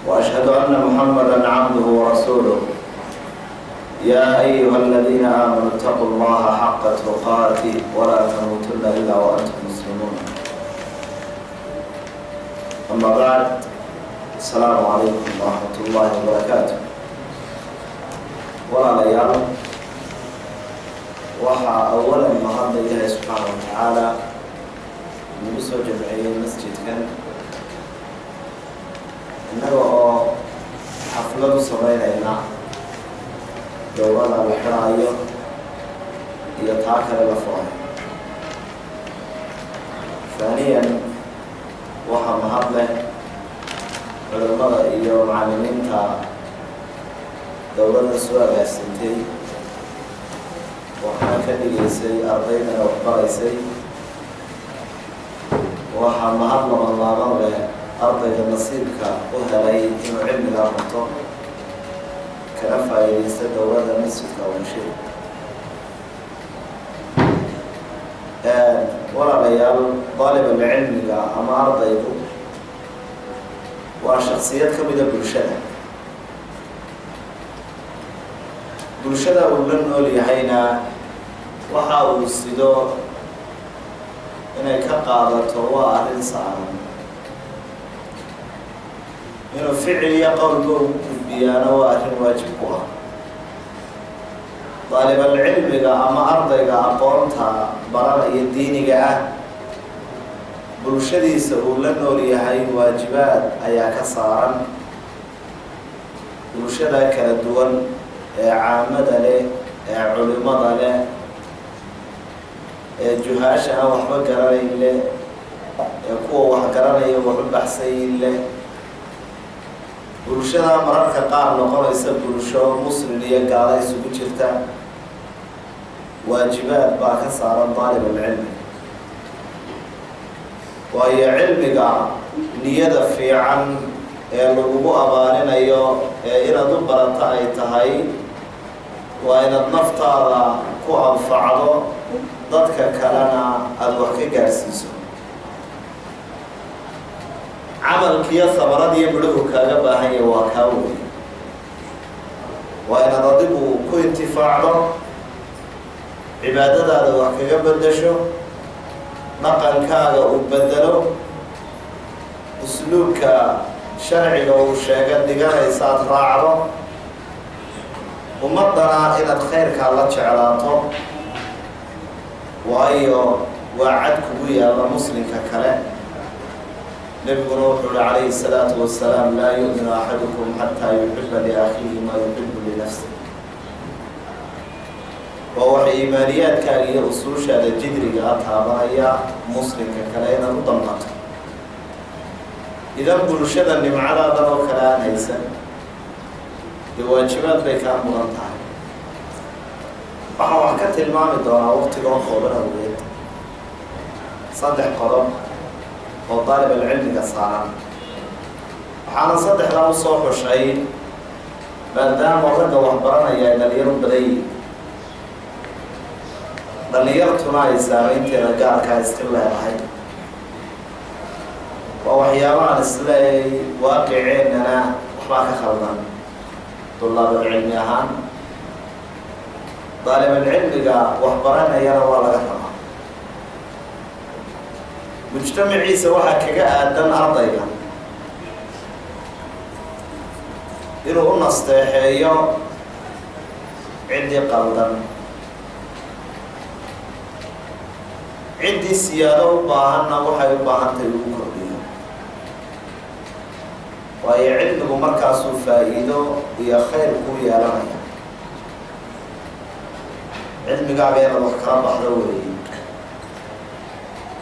وأشهد أن محمدا عبده ورسوله يا أيها الذين آمنوا اتقوا الله حق تقاته ولا تموتن إلا وأنتم مسلمون. أما بعد السلام عليكم ورحمة الله وبركاته. walaalayaal waxaa awalan mahadda ilaahay subxaana wa tacaala nagu soo jamciyey masjidkan innaga oo xaflad u samaynayna dowlada la xidhaayo iyo taa kale la furay. haaniyan waxaa mahad leh culimada iyo macallimiinta dowladda soo agaasintay waxaana ka dhigaysay ardaydana waxbaraysay. waxaa mahad labanlaaban leh ardayga nasiibka u helay inuu cilmiga barto kana faa'iidaysta dowladda masjidka wanshay. walaalayaal daalibal cilmiga ama ardaygu waa shaksiyad ka mida bulshada. bulshada uu la nool yahayna waxa uu sido inay ka qaadato waa arrin saaran. inuu ficil iyo qowlba ugu gudbiyaana waa arrin waajib ku ah. daalibal cilmiga ama ardayga aqoonta baranaya diiniga ah bulshadiisa uu la nool yahay waajibaad ayaa ka saaran. bulshada kala duwan ee caamada leh ee culimada leh ee juhaasha aan waxba garanayn leh ee kuwa wax garanaya wax u baxsayin leh. bulshada mararka qaar noqonaysa bulsho muslim iyo gaala isugu jirta. waajibaad baa ka saaran daalibal cilmi waayo cilmiga niyada fiican ee lagugu abaalinayo ee inaad u barata ay tahay waa inaad naftaada ku anfacdo dadka kalena aada wax ka gaarsiiso. camalkiiyo sabarad iyo midhuhu kaaga baahanya waa kaa wey. waa inaad adigu ku intifaacdo cibaadadaada wax kaga bedasho dhaqankaaga uu bedelo usluubka sharciga uu sheega dhiganaysaad raacdo ummadana inaad khayrkaa la jeclaato waayo waa cad kugu yaalla muslimka kale. nebiguna wuxuu uhi calayhi الsalaatu wasalaam laa yu'minu axadukum xataa yuxiba liakhiihi maa yuxibu linafsih. waa waxa iimaaniyaadkaaga iyo usuushaada jidriga taabanaya muslimka kale inaad u damqato. idan bulshada nimcadaadan oo kale aan haysan dee waajibaad bay kaa mudan tahay. waxaan wax ka tilmaami doonaa waqtigoo kooban awgeed 3 qodob oo daalibal cilmiga saaran. waxaana 3daa u soo xushay maadaama ragga waxbaranaya ay dhalinyaro badan yihiin. dhalinyartuna ay saameynteeda gaarkaa iska leedahay. waa waxyaabahaan isleeyay waaqiceennana waxbaa ka khaldan. طلاب العلم أهان طالب العلم وحبرنا يرى ولا غفرة مجتمعي سواء كجاء دم أرضينا إنه قلنا استحيا عندي قلدا عندي سيادة وباهنا وحي وباهن تيوم كربية وهي علم مركز فائدة هي خير قوية لنا علم قاعد يلا وحكرا بحضوري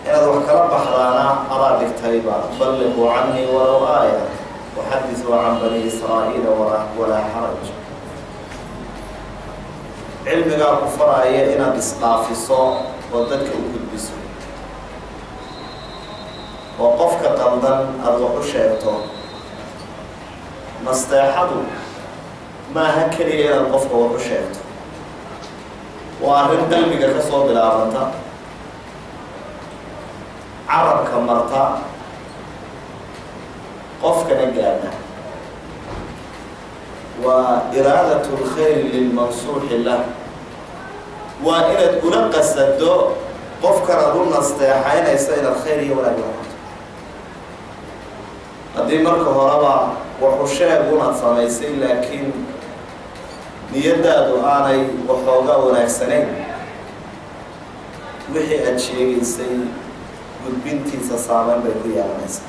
يلا وحكرا بحضانا أرادك تيبا بلغوا عني ولو آية وحدثوا عن بني إسرائيل ولا حرج علم قاعد كفرايا إنا بسقاف الصوت ودك وجود بسم وقفك قلدا أروح شيطان نستيحضوا ما هكري إلى القفك وروح شيطان وأرن قلبك كصوب الآبطة عرب كمرتا قفك نجانا وإرادة الخير للمنصوح له وإن تقولك السدو قفك رضون استيحين يسأل الخير ولا يوم هذه مركه هربا وحشاء بنا سميسين لكن نيدا دعاني وحوغا ونكسنين وحي أتشيء يسي والبنتي سصابا بيكويا ونسا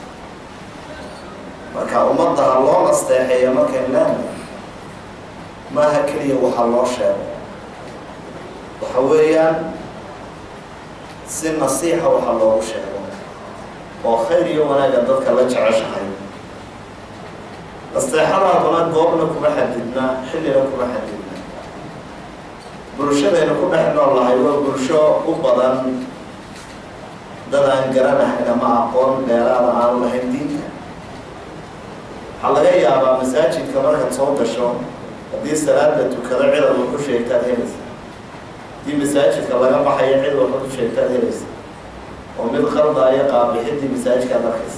مركا أمضى الله استيحي مركا لنا ما هكري وحلو شاب وحويا سن نصيحة وحلوه شيء وخير يوم أنا قدرت كلش عشان استحرى بنات قومنا كم حددنا حل لكم حددنا برشة لكم إحنا الله يقول برشة وبدن دلنا قرنا إحنا ما أقول قرارا عن الهندين حلا جاي أبا مساجد كمان كان صوت الشام دي سلالة وكذا عيد وكل شيء تهيس دي مساجد كمان ما حيعيد وكل شيء تهيس ومن خلط يقع بحد مساجد كذا خس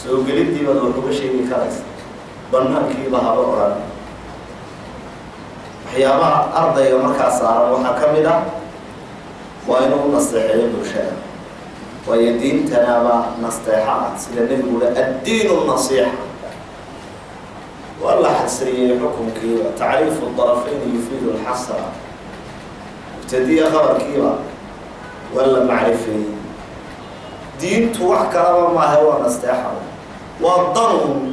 سو قليل دي بدو كل شيء خلاص بنان كي بها بقران حيابا أرض يوم كاسار وحكمنا وإنه نستحيل برشا ويدين تنابا نستحات سيدنا نقول الدين النصيحة والله حسرية حكم كيوا تعريف الطرفين يفيد الحصر ابتدي خبر كيوا ولا معرفي دين توح كلام ما هو نستحى والضن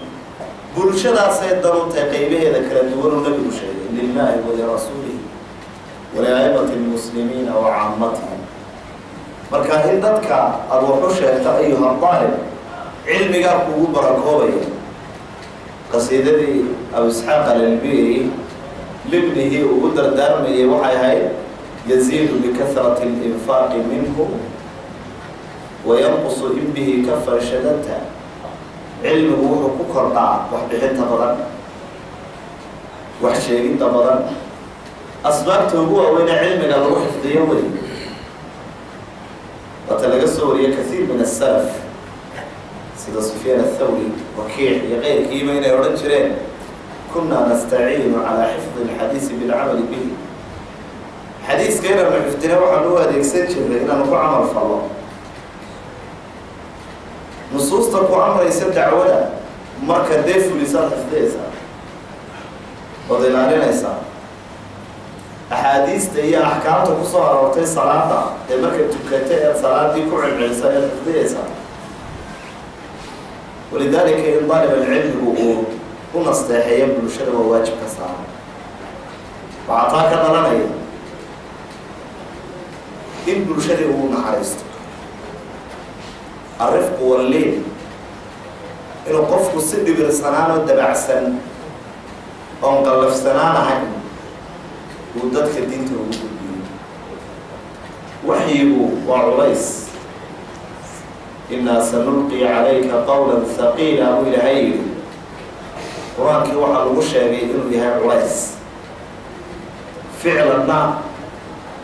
برشدا سيدنا تقيبه ذكر الدول النبي شيء لله ولرسوله ولأئمة المسلمين وعامتهم مركا هندتك الوحوشة أيها الطالب علمي قابل بركوبي قصيدة أبو إسحاق البيري لابنه وقدر دارمي وحي هاي يزيد بكثرة الإنفاق منه وينقص إن به كفر شدتها علمه وحكو كرطاع وحبحين تبضان وحشيرين تبضان أسبابته هو وين علمك الروح في ديوي وتلقى السورية كثير من السلف سيد سفيان الثوري وكيع يغير كيمين يورنجرين كنا نستعين على حفظ الحديث بالعمل به حديث غير من حفتنا وحلوها ديك سنشر لأننا نقول عمل فالله نصوص تقوى عمر يسد عولا مركز ديف ولسان حفظيسا وضلالنا يسان أحاديث دي أحكام تقصها روتي صلاة دي مركز تبكتين صلاة دي كوع العلسان حفظيسا ولذلك إن طالب العلم هو نستحي يبلو شر وواجب كسارة وعطاك ضلنا يبلو شر ونحرست الرفق والليل إنه قفك السد برسنان ودبع السن وانقلف سنان عنه وددك الدين تروج الدين وحيه وعريس إنا سنلقي عليك قولا ثقيلا إلهي قرآن كي وحا المشاهي إنه يهي عريس فعلا ما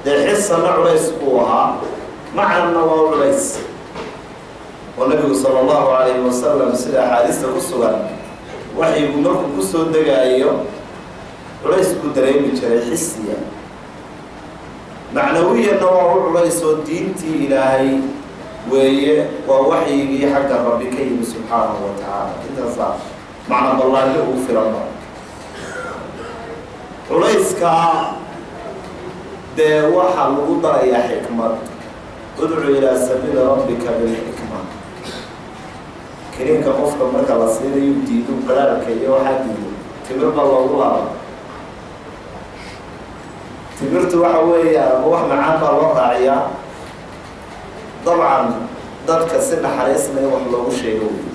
ده حصة عريس قوها مع أنه عريس والنبي صلى الله عليه وسلم سيدة حادثة قصوها وحي يقول لكم قصوا الدقائية culays ku dareemi jiray xisiya macnawiyana waa u culays oo diintii ilaahay weeye waa waxyigii xagga rabbi ka yimi subxaanahu wa tacaala intaasaa macna ballaalle ugu filanba culayskaa dee waxaa lagu darayaa xikmad udcu ilaa sabiili rabbika bilxikma kariimka qofka marka la siinayo diido qaraarka iyo waxaa diido timirba loogu laabo timirtu waxa weeyaan wax macaan baa loo raaciyaa dabcan dadka si naxariisna wax loogu sheego wey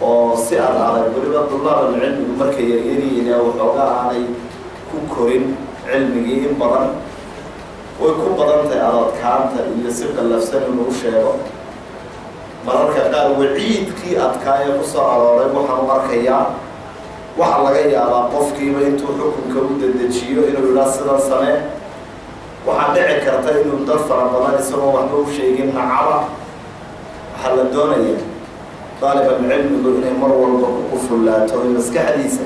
oo si ad adag weliba dulaabulcilmigu markay yaryariina waxoogaa aanay ku korin cilmigii in badan way ku badan tahay adadkaanta iyo si qallafsan in lagu sheego mararka qaar waciidkii adkaaya ku soo arooray waxaan u arkayaa waxaa laga yaabaa qofkiiba intuu xukunka u dedejiyo inuu yidhaa sidan samee waxaa dhici karta inuu dad fara badan isagoo waxba u sheegin nacaba waxaa la doonaya daalibalcilmigu inay mar walba ku fullaato in maskaxdiisa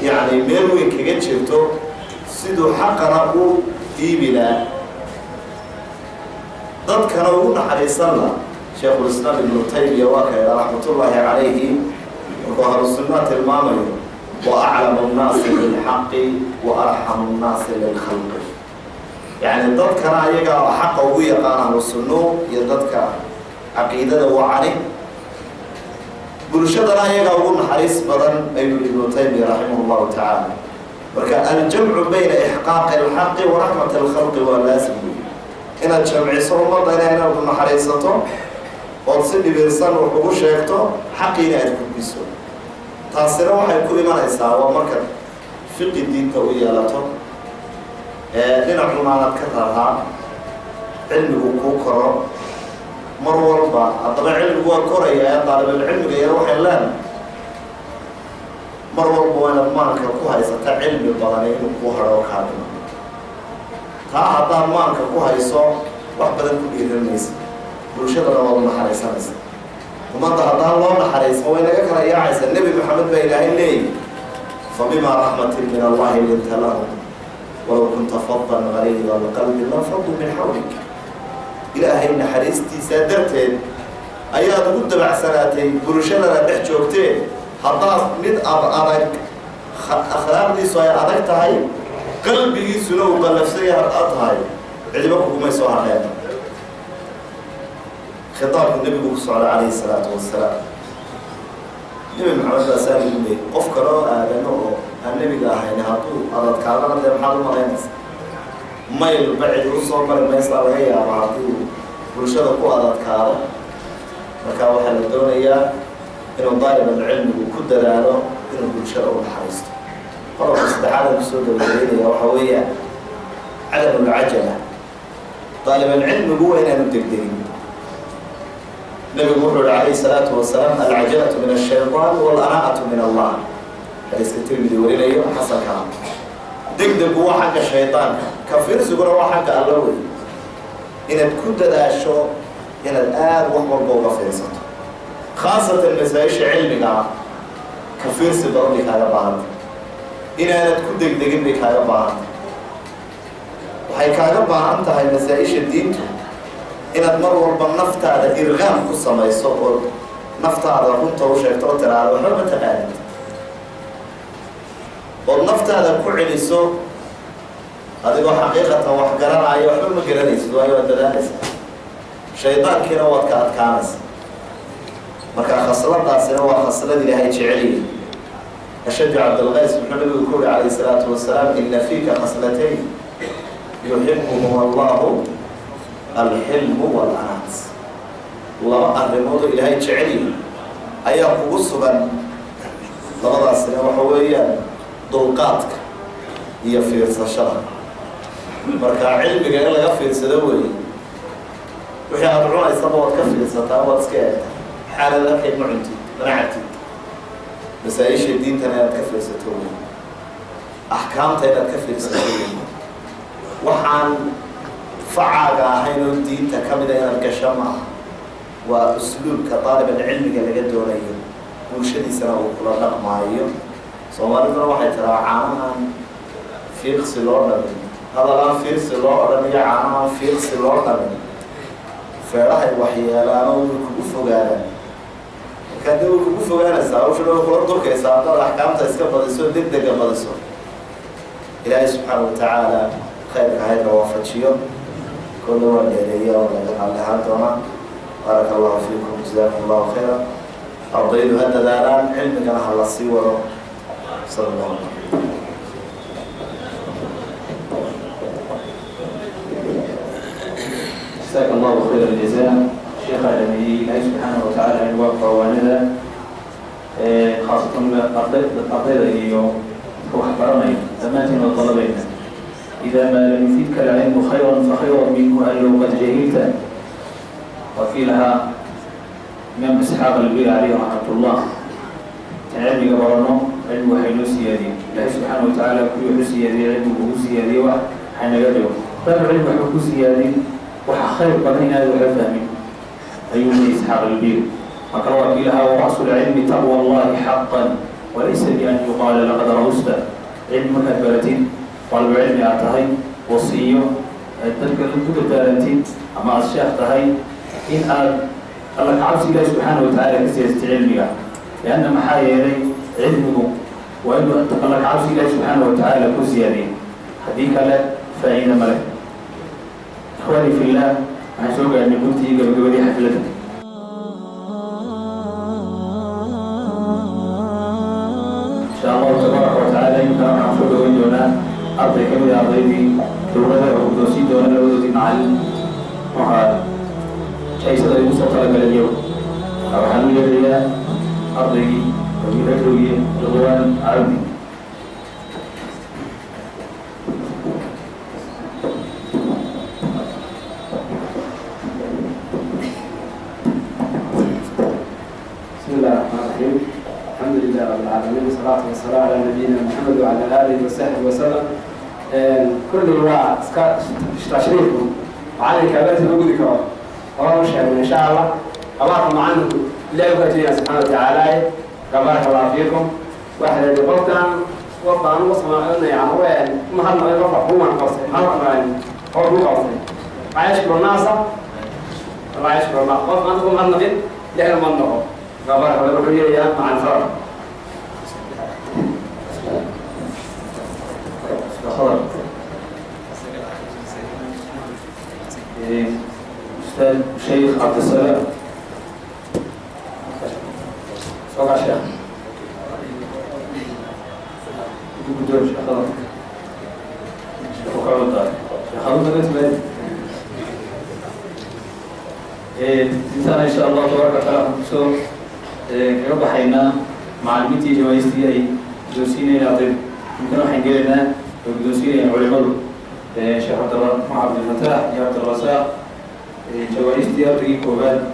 yacni meel weyn kaga jirto siduu xaqana u diibi laha dadkana ugu naxariisan la sheekhulislaam ibnu taymiya waa ka yidhaa raxmatullaahi calayhi markuu ahlusunnaa tilmaamayo wa aclamu nnaasi bilxaqi wa arxamu nnaasi lilkhalqi yacni dadkana ayagaa xaqa ugu yaqaan ahlusunno iyo dadka caqiidada wacani bulshadana ayagaa ugu naxariis badan ayuu ibnu taymiya raximah llahu tacaala marka aljamcu bayna ixqaaqi alxaqi wa raxmati alkhalqi waa laasim wey inaad jamciso ummadana inaad ku naxariisato ood si dhibirsan wax ugu sheegto xaqiina aad gudbiso taasina waxay ku imanaysaa waa marka fiqi diinta u yeelato dhinacuna aad ka raraa cilmigu kuu koro mar walba haddaba cilmigu waa koraya ee daalibalcilmiga yar waxay leen mar walba waa inaad maanka ku haysata cilmi badan inuu kuu hadho oo kaa dhimo taa haddaad maanka ku hayso wax badan ku dhiiranaysa bulshadana waad u naxariisanaysa ummadda haddaan loo naxariisma way naga kala yaacaysa nebi maxamed baa ilaahay leeyi fabimaa raxmatin min allahi linta lahum walow kunta fadan galiida alqalbi lanfaduu min xawlik ilaahay naxariistiisaa darteed ayaad ugu dabacsanaatay bulshadana dhex joogteen haddaad mid adag akhlaaqdiisu ay adag tahay qalbigiisuna uu qallafsanya ad tahay cidiba kugumay soo hadheen khitaabku nebigu ku socda calayhi salaatu wasalaam nebi maxamed baa saa lagu leeyay qof kaloo aadano oo aan nebiga ahayn hadduu adadkaadana dee maxaad u malaynaysa mayl bacid u soo mari maysaa laga yaaba haddii bulshada ku adadkaado marka waxaa la doonayaa inuu daalibalcilmigu ku dadaalo inuu bulshada u naxariisto qodobka saddexaad aan kusoo dabadeynaya waxaa weeya cadamulcajala daalibalcilmigu waa inaanu degdegin nabigu wuxuu yihi calayhi salaatu wasalaam alcajalatu min ashaytaan walanaa'atu min allah xadiiska tirmidi warinayo xasankana degdegu waa xagga shaydaanka kafiirsiguna waa xagga alla wey inaad ku dadaasho inaad aada wax walba uga fiirsato khaasatan masaa-isha cilmiga ah kafiirsi badan bay kaaga baahanta inaanad ku degdegin bay kaaga baahanta waxay kaaga baahan tahay masaa-isha diintu inaad mar walba naftaada irqaam ku samayso oo naftaada runta u sheegto oo tiraado waxba ma taqaanid ood naftaada ku celiso adigoo xaqiiqatan wax garanaayo waxba ma garanaysid waayo waad dadaalaysaa shaydaankiina waad ka adkaanaysa marka khasladaasina waa khaslad ilaahay jeceliye ashaju cabdilqays muxuu nabigu ku yuri calayhi salaatu wasalaam ina fiika khaslatayn yuxibuhum allahu alxilmu walanaat laba arrimoodoo ilaahay jeceliye ayaa kugu sugan labadaasina waxa weeyaan dulqaadka iyo fiirsashada marka cilmiga in laga fiirsado weeye wixii aada cunaysaba waad ka fiirsataa waad iska eegtaa xaalad arkay ma cuntid mana cabtid masaa-isha diintana inaad ka fiirsato wey axkaamta inaad ka fiirsato wey waxaan facaaga ahayn oo diinta ka mida inaad gasho maaha waa usluubka daalibalcilmiga laga doonayo bulshadiisana uu kula dhaqmaayo soomaaliduna waxay tiraa caanahan fiiqsi loo dhamin hadalaan fiiqsi loo odhanayo caanahan fiiqsi loo dhamin feerahay waxyeelaano way kugu fogaadaan markaa dee way kugu fogaanaysaa hawshana way kula durkaysaa haddaad axkaamta iska badiso degdega badiso ilaahay subxaana watacaala khayrka hayna waafajiyo كل واحد يديه ولا على هاتونا بارك الله فيكم جزاكم الله خيرا أرضيت هذا داران علمك أنا على الصور صلى الله عليه وسلم جزاك الله خير الجزاء شيخ العلمي الله سبحانه وتعالى أن يوفق والدنا خاصة الأرضية اليوم وحبرنا زمانتنا وطلبين إذا ما لم يفيدك العلم خيرا فخير منه أن لو قد جهلت وفي لها إمام إسحاق البير عليه رحمة الله علم قبرنا علم وحي سيادي الله سبحانه وتعالى كل سيادي علم وهو سيادي وحين يدعو طيب علم وحي سيادي وحخير قرنين هذا وحفهمين أيها إسحاق البير وقال في لها ورأس العلم تقوى الله حقا وليس بأن يقال لقد رغست علمك البلتين طالب علم أعطاهي وصيه تلك الكتب الثلاثين أما الشيخ تهي إن الله كعبس الله سبحانه وتعالى كسياسة علمك لأن محايا إلي علمه وإنه الله كعبس الله سبحانه وتعالى كسيادين هديك لك فأين ملك إخواني في الله أنا سوق أن كنت قبل حفلتك إن شاء الله تبارك وتعالى يمكن أن أعفوك وإنجونا أرضي كمدي أرضيدي دولة وقدوسي دولة لودوتي معلم وهذا شيء سيدة يوسف طلق اليوم أو حنو يدريا أرضي وميرتوية لغوان عربي بسم الله الرحمن الرحيم الحمد لله رب العالمين والصلاة والسلام على نبينا محمد وعلى آله وصحبه وسلم كل الوقت تشريفكم وعلى الكابات الوجود كمان هو مش إن شاء الله الله معنا لا يبغى سبحانه وتعالى بارك الله فيكم واحد اللي قلتنا وضع وصلنا لنا يعني هو ما هذا ما يرفع هو عن قصة ما هو قصة عايش بالناصة الله يشكر الله وقف عندكم هالنبي لأن منه بارك الله فيكم يا مع الفرق خبر أستاذ شيخ عبد السلام صباح شيخ دكتور شيخ خلاص شيخ وكرم الدار شيخ خلاص ده اسمه إنسان إن شاء الله تبارك وتعالى خصوصا كرب حينا معلوماتي جوائزتي دوسيني العظيم يمكن أن نجينا دوسيني علماء شيخ عبد الفتاح يا عبد الرزاق جوائزتي أرضي كوباد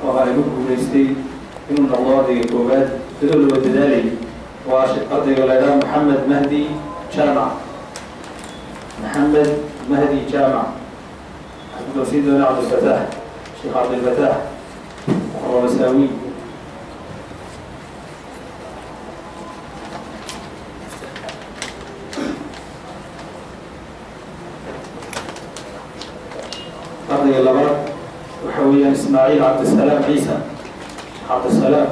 وغالبه كوبادستي إنه الله دي كوباد تدل وتدالي وأرضي الإعلام محمد مهدي جامع محمد مهدي جامع دوسيني عبد الفتاح شيخ عبد الفتاح وهو مساوي قضي الله وحويا إسماعيل عبد السلام عيسى عبد السلام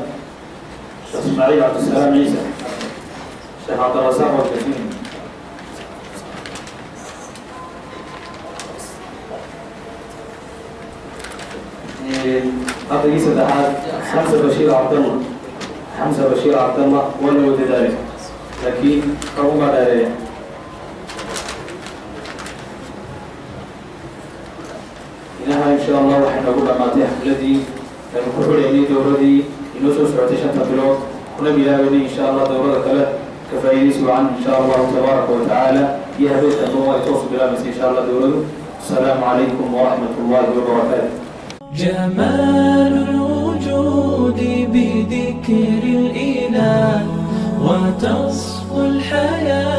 إسماعيل عبد السلام عيسى شيخ عبد الرزاق والكثير قضي عيسى دعاء حمزة بشير عبد الله حمزة بشير عبد الله ولا ود ذلك لكن قوم على إنها إن شاء الله وحنا نقول ما حفلتي كل يعني دورتي إنه سوسعة شنطة بلوك ونبي لا بني إن شاء الله دورة كله كفاية سوى عن إن شاء الله تبارك وتعالى يهبط أن الله يتوصل بلا بس إن شاء الله دورته. السلام عليكم ورحمة الله وبركاته. جمال الوجود بذكر الإله وتصفو الحياة